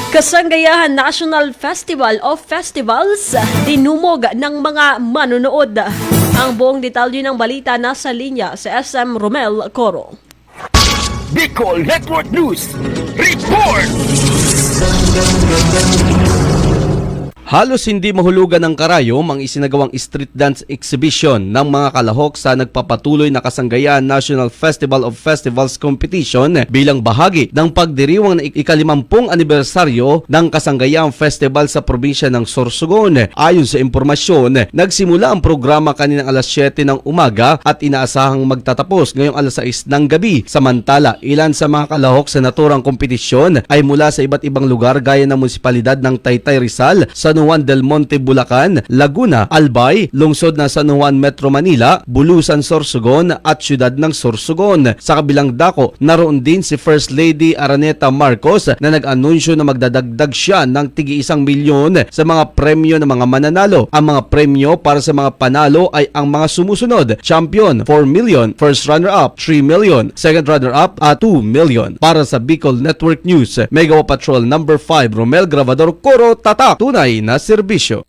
Kasanggayahan National Festival of Festivals, dinumog ng mga manonood. Ang buong detalye ng balita nasa linya sa SM Romel Coro. Bicol Network News Report! Halos hindi mahulugan ng karayom ang isinagawang street dance exhibition ng mga kalahok sa nagpapatuloy na Kasanggayahan National Festival of Festivals Competition bilang bahagi ng pagdiriwang na ika-50 anibersaryo ng Kasanggayahan Festival sa probinsya ng Sorsogon. Ayon sa impormasyon, nagsimula ang programa kaninang alas 7 ng umaga at inaasahang magtatapos ngayong alas 6 ng gabi. Samantala, ilan sa mga kalahok sa naturang kompetisyon ay mula sa iba't ibang lugar gaya ng munisipalidad ng Taytay Rizal, San Juan del Monte, Bulacan, Laguna, Albay, lungsod ng San Juan, Metro Manila, Bulusan, Sorsogon at siyudad ng Sorsogon. Sa kabilang dako, naroon din si First Lady Araneta Marcos na nag-anunsyo na magdadagdag siya ng tig-1 milyon sa mga premyo ng mga mananalo. Ang mga premyo para sa mga panalo ay ang mga sumusunod: Champion, 4 million, First Runner-Up, 3 million, Second Runner-Up at 2 million. Para sa Bicol Network News, Megawa Patrol No. 5, Romel Grabador Coro, tatak, tunay na serbisyo.